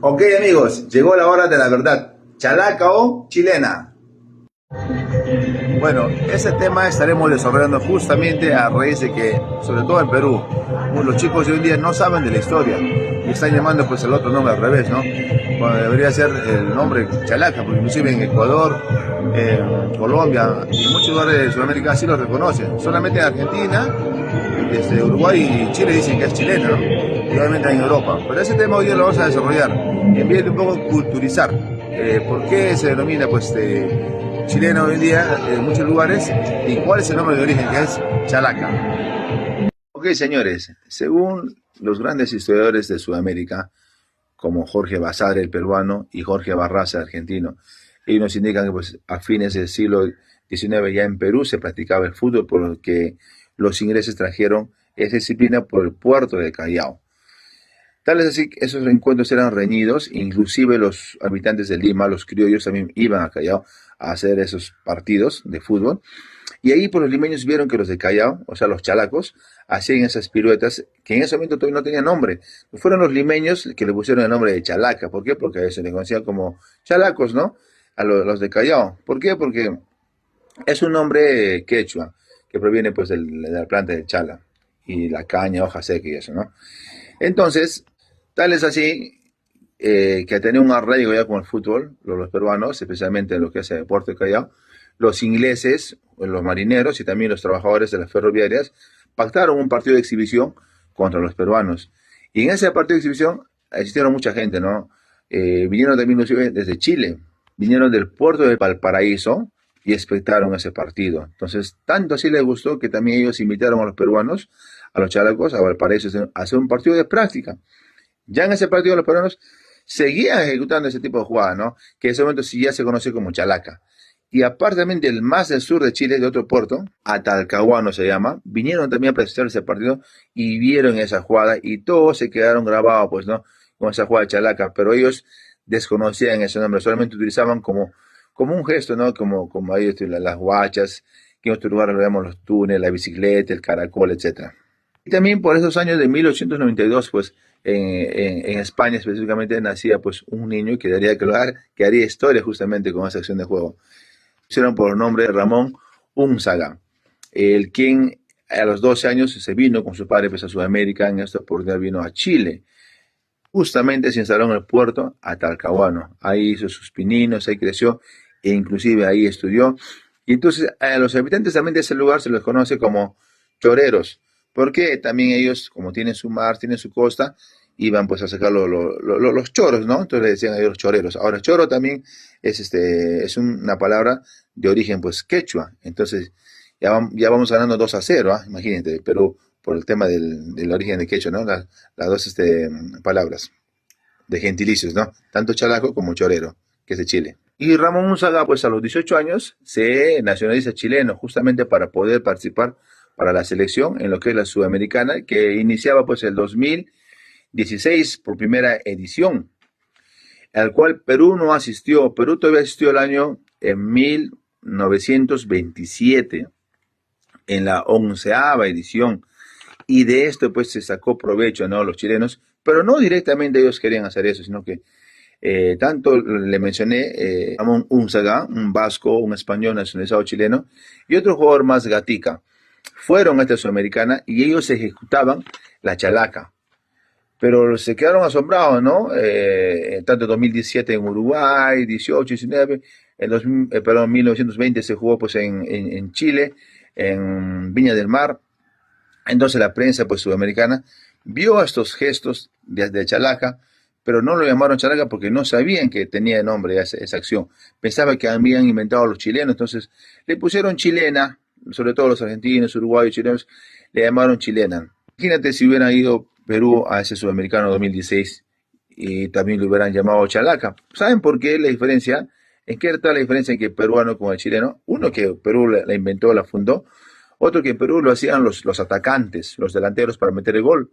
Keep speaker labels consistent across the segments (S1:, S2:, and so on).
S1: Ok amigos, llegó la hora de la verdad. ¿Chalaca o chilena? Bueno, ese tema estaremos desarrollando justamente a raíz de que, sobre todo en Perú, los chicos de hoy en día no saben de la historia y están llamando pues el otro nombre al revés, ¿no? Cuando debería ser el nombre Chalaca, porque inclusive en Ecuador, Colombia y muchos lugares de Sudamérica sí lo reconocen. Solamente en Argentina, desde Uruguay y Chile dicen que es chileno, ¿no? Y obviamente en Europa. Pero ese tema hoy día lo vamos a desarrollar en vez de un poco culturizar. ¿Por qué se denomina pues chileno hoy en día en muchos lugares y cuál es el nombre de origen que es Chalaca? Ok, señores, según los grandes historiadores de Sudamérica, como Jorge Basadre, el peruano, y Jorge Barraza, el argentino, ellos nos indican que pues, a fines del siglo XIX ya en Perú se practicaba el fútbol, por lo que los ingleses trajeron esa disciplina por el puerto de Callao. Tal es así que esos encuentros eran reñidos, inclusive los habitantes de Lima, los criollos también iban a Callao a hacer esos partidos de fútbol. Y ahí pues los limeños vieron que los de Callao, o sea los chalacos, hacían esas piruetas que en ese momento todavía no tenían nombre. Fueron los limeños que le pusieron el nombre de chalaca. ¿Por qué? Porque se les conocían como chalacos, ¿no? A los de Callao. ¿Por qué? Porque es un nombre quechua que proviene pues de la planta de chala y la caña, hoja seca y eso, ¿no? Entonces, tal es así que tenía un arraigo ya con el fútbol, los peruanos, especialmente en lo que hace deporte Callao, los ingleses, los marineros y también los trabajadores de las ferroviarias pactaron un partido de exhibición contra los peruanos. Y en ese partido de exhibición asistieron mucha gente, ¿no? Vinieron también inclusive desde Chile, vinieron del puerto de Valparaíso y espectaron ese partido. Entonces, tanto así les gustó que también ellos invitaron a los peruanos, a los chalecos, a Valparaíso, a hacer un partido de práctica. Ya en ese partido los peruanos seguían ejecutando ese tipo de jugadas, ¿no? Que en ese momento sí ya se conoce como chalaca. Y aparte también del más del sur de Chile, de otro puerto, Atalcahuano se llama, vinieron también a presenciar ese partido y vieron esa jugada y todos se quedaron grabados, pues, ¿no? Con esa jugada de chalaca, pero ellos desconocían ese nombre, solamente utilizaban como un gesto, ¿no? Como ahí las guachas, que en otro lugar lo llamamos los túneles, la bicicleta, el caracol, etcétera. Y también por esos años de 1892, pues en España específicamente nacía pues un niño que haría historia justamente con esa acción de juego. Pusieron por nombre Ramón Unzaga, el quien a los 12 años se vino con su padre pues, a Sudamérica, en esta oportunidad vino a Chile. Justamente se instaló en el puerto Atalcahuano. Ahí hizo sus pininos, ahí creció e inclusive ahí estudió. Y entonces a los habitantes también de ese lugar se les conoce como choreros, porque también ellos, como tienen su mar, tienen su costa, iban pues a sacar los choros, ¿no? Entonces le decían a ellos los choreros. Ahora, choro también es una palabra de origen pues quechua. Entonces ya vamos ganando 2-0, ¿ah? Imagínate, pero por el tema del origen de quechua, ¿no? Las dos palabras de gentilicios, ¿no? Tanto chalaco como chorero, que es de Chile. Y Ramón Unzaga, pues a los 18 años, se nacionaliza chileno, justamente para poder participar para la selección en lo que es la sudamericana, que iniciaba pues el 2016 por primera edición, al cual Perú no asistió. Perú todavía asistió el año en 1927, en la 11ª edición, y de esto pues se sacó provecho, ¿no? Los chilenos, pero no directamente ellos querían hacer eso, sino que tanto le mencioné Ramón Unzaga, un vasco, un español nacionalizado chileno, y otro jugador más Gatica, fueron a esta Sudamericana y ellos ejecutaban la chalaca, pero se quedaron asombrados, ¿no? Tanto en 2017 en Uruguay, 18, 19, perdón, 1920 se jugó pues en Chile, en Viña del Mar. Entonces la prensa pues sudamericana vio estos gestos de Chalaca, pero no lo llamaron Chalaca porque no sabían que tenía nombre esa acción. Pensaba que habían inventado los chilenos, entonces le pusieron chilena, sobre todo los argentinos, uruguayos, chilenos, le llamaron chilena. Imagínate si hubieran ido Perú a ese sudamericano 2016 y también le hubieran llamado Chalaca. ¿Saben por qué la diferencia? ¿En qué está la diferencia en que el peruano con el chileno? Uno que Perú la inventó, la fundó, otro que en Perú lo hacían los atacantes, los delanteros para meter el gol.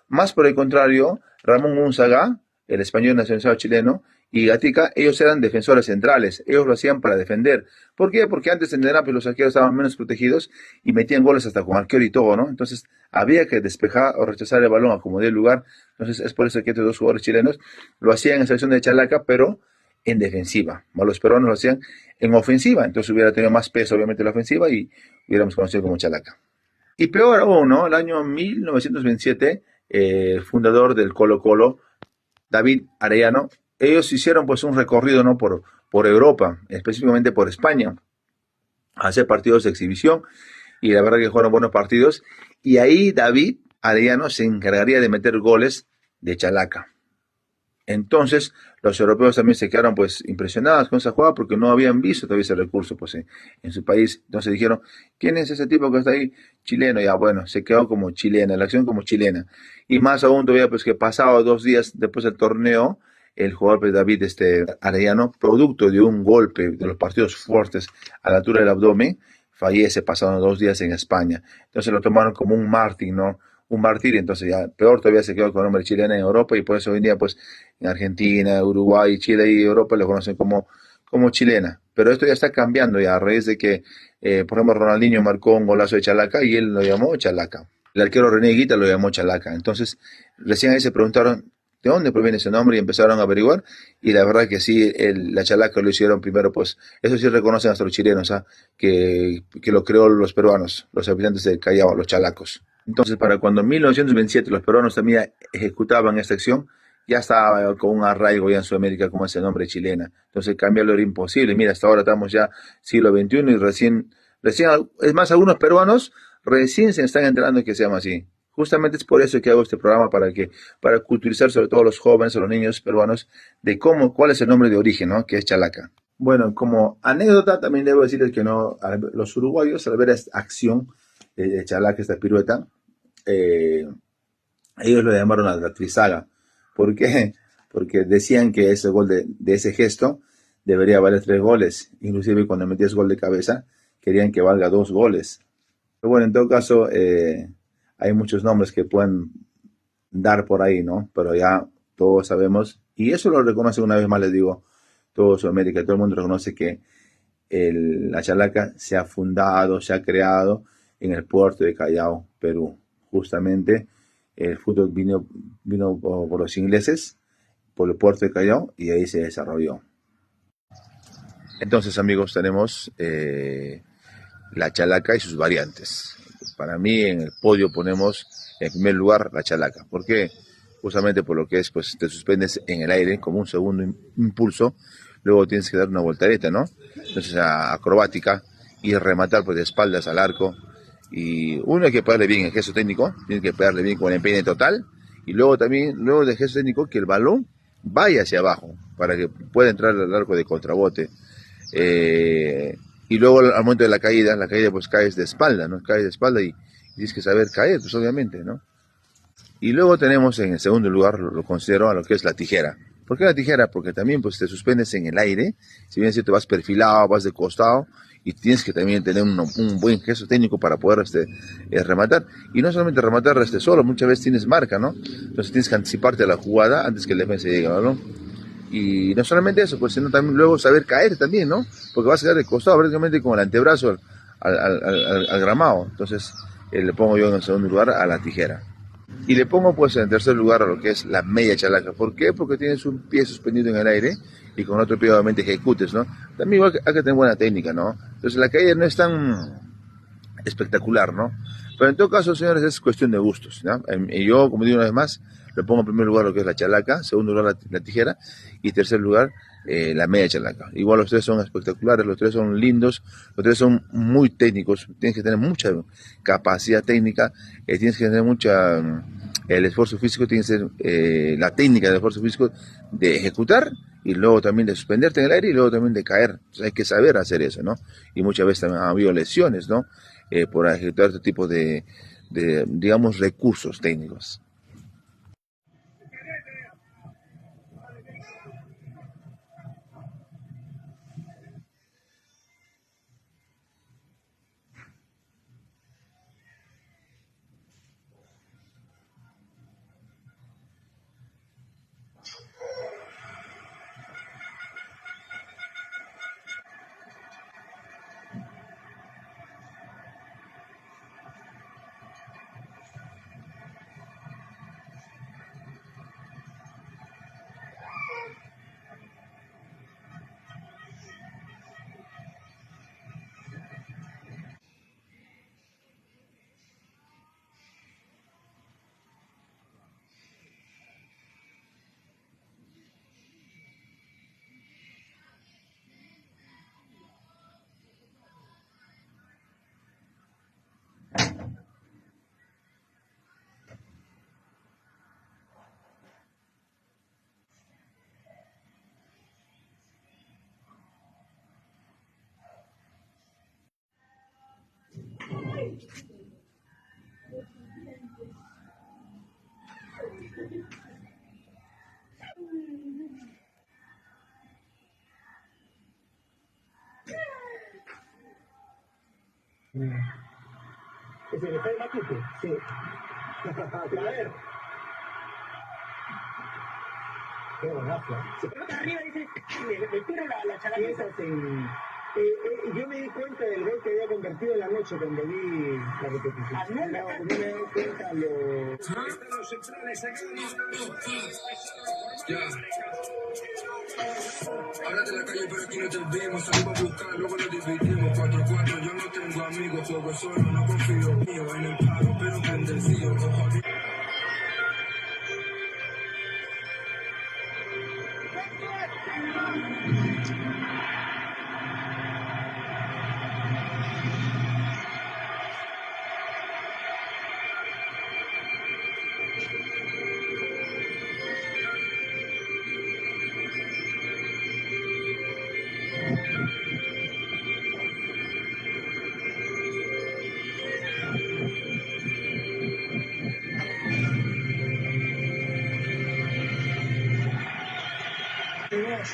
S1: Más por el contrario, Ramón Unzaga, el español nacionalizado chileno, y Gatica, ellos eran defensores centrales, ellos lo hacían para defender. ¿Por qué? Porque antes en Nerap los arqueros estaban menos protegidos y metían goles hasta con arquero y todo, ¿no? Entonces había que despejar o rechazar el balón a como dé lugar. Entonces es por eso que estos dos jugadores chilenos lo hacían en la selección de Chalaca, pero en defensiva. Los peruanos lo hacían en ofensiva, entonces hubiera tenido más peso obviamente la ofensiva y hubiéramos conocido como Chalaca. Y peor aún, ¿no? El año 1927, el fundador del Colo Colo, David Arellano, ellos hicieron pues un recorrido, ¿no? por Europa, específicamente por España, a hacer partidos de exhibición y la verdad que fueron buenos partidos. Y ahí David Arellano se encargaría de meter goles de Chalaca. Entonces, los europeos también se quedaron pues impresionados con esa jugada porque no habían visto todavía ese recurso pues en su país. Entonces dijeron, ¿quién es ese tipo que está ahí? Chileno. Ya bueno, se quedó como chilena, la acción como chilena. Y más aún todavía pues que pasado 2 días después del torneo, el jugador pues, David Arellano, producto de un golpe de los partidos fuertes a la altura del abdomen, fallece pasando 2 días en España. Entonces lo tomaron como un mártir, ¿no? Un mártir, entonces ya peor todavía se quedó con el nombre chileno en Europa y por eso hoy en día pues en Argentina, Uruguay, Chile y Europa lo conocen como chilena. Pero esto ya está cambiando ya a raíz de que, por ejemplo, Ronaldinho marcó un golazo de Chalaca y él lo llamó Chalaca. El arquero René Higuita lo llamó Chalaca. Entonces, recién ahí se preguntaron de dónde proviene ese nombre y empezaron a averiguar. Y la verdad que sí, la Chalaca lo hicieron primero, pues, eso sí reconocen hasta los chilenos, ¿ah? Que lo creó los peruanos, los habitantes de Callao, los chalacos. Entonces, para cuando en 1927 los peruanos también ejecutaban esta acción, ya estaba con un arraigo ya en Sudamérica como ese nombre chilena. Entonces cambiarlo era imposible. Mira, hasta ahora estamos ya siglo XXI y recién, es más, algunos peruanos recién se están enterando que se llama así. Justamente es por eso que hago este programa, para culturizar sobre todo a los jóvenes, a los niños peruanos, de cuál es el nombre de origen, ¿no? Que es Chalaca. Bueno, como anécdota también debo decirles que no, los uruguayos al ver esta acción de Chalaca, esta pirueta, eh, ellos lo llamaron la trizaga. ¿Por qué? Porque decían que ese gol de ese gesto debería valer 3 goles. Inclusive cuando metías gol de cabeza, querían que valga 2 goles. Pero bueno, en todo caso, hay muchos nombres que pueden dar por ahí, ¿no? Pero ya todos sabemos, y eso lo reconoce una vez más, les digo, todo Sudamérica, todo el mundo reconoce que la Chalaca se ha fundado, se ha creado en el puerto de Callao, Perú. Justamente el fútbol vino por los ingleses, por el puerto de Callao, y ahí se desarrolló. Entonces, amigos, tenemos la Chalaca y sus variantes. Para mí, en el podio ponemos en primer lugar la Chalaca. ¿Por qué? Justamente por lo que es, pues te suspendes en el aire como un segundo impulso, luego tienes que dar una voltereta, ¿no? Entonces, acrobática y rematar pues de espaldas al arco. Y uno hay que pegarle bien el gesto técnico, tiene que pegarle bien con el empeine total, y luego también, luego del gesto técnico, que el balón vaya hacia abajo, para que pueda entrar al arco de contrabote. Eh, y luego al momento de la caída pues caes de espalda, ¿no? Caes de espalda y tienes que saber caer, pues obviamente, ¿no? Y luego tenemos en el segundo lugar, lo considero a lo que es la tijera. ¿Por qué la tijera? Porque también pues te suspendes en el aire, si bien si te vas perfilado, vas de costado, y tienes que también tener un buen gesto técnico para poder rematar. Y no solamente rematar solo, muchas veces tienes marca, ¿no? Entonces tienes que anticiparte a la jugada antes que el defensa llegue al balón. Y no solamente eso, pues sino también luego saber caer también, ¿no? Porque vas a quedar de costado prácticamente con el antebrazo al gramado. Entonces le pongo yo en el segundo lugar a la tijera. Y le pongo pues en tercer lugar a lo que es la media chalaca. ¿Por qué? Porque tienes un pie suspendido en el aire y con otro pie obviamente ejecutes, ¿no? También igual hay que tener buena técnica, ¿no? Entonces la caída no es tan espectacular, ¿no? Pero en todo caso, señores, es cuestión de gustos, ¿no? Y yo, como digo una vez más, le pongo en primer lugar lo que es la chalaca, segundo lugar la tijera y tercer lugar la media chalaca. Igual los tres son espectaculares, los tres son lindos, los tres son muy técnicos, tienes que tener mucha capacidad técnica, tienes que tener el esfuerzo físico, tiene que ser la técnica del esfuerzo físico de ejecutar y luego también de suspenderte en el aire y luego también de caer. Entonces hay que saber hacer eso, ¿no? Y muchas veces también ha habido lesiones, ¿no? Por ejecutar este tipo digamos, recursos técnicos.
S2: ¿Es el estadio Matute? Sí. A ver. Qué bonazo. Se pelota arriba y dice, le tira la chalaqueta. Yo me di cuenta del gol que había convertido en la noche cuando vi la repetición. No me di cuenta los centrales ahora de la calle, pero aquí no te vimos. Salimos a buscar, luego lo dividimos. 4-4, yo no tengo amigos. Juego solo, no confío mío en el paro, pero bendecido. Ojo,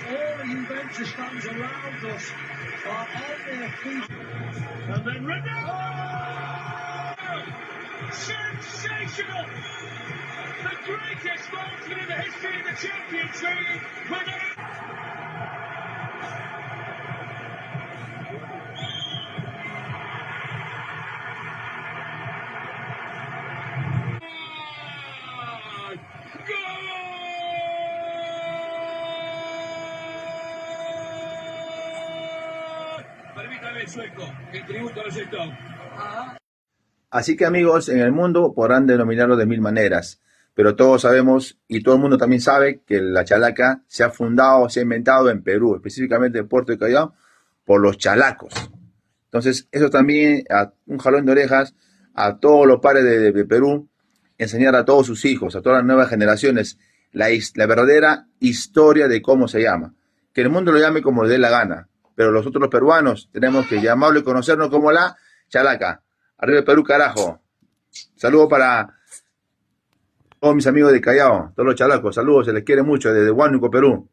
S2: all Juventus fans around us are on their feet. And then Ronaldo! Sensational! The greatest goalsman in the history of the Champions League. Permítame el sueco, el tributo al sector.
S1: Así que amigos, en el mundo podrán denominarlo de mil maneras, pero todos sabemos y todo el mundo también sabe que la chalaca se ha fundado, se ha inventado en Perú, específicamente en Puerto de Callao, por los chalacos. Entonces, eso también, un jalón de orejas a todos los padres de Perú, enseñar a todos sus hijos, a todas las nuevas generaciones, la verdadera historia de cómo se llama. Que el mundo lo llame como le dé la gana, pero nosotros los peruanos tenemos que llamarlo y conocernos como la chalaca. Arriba el Perú, carajo. Saludos para todos mis amigos de Callao, todos los chalacos. Saludos, se les quiere mucho desde Huánuco, Perú.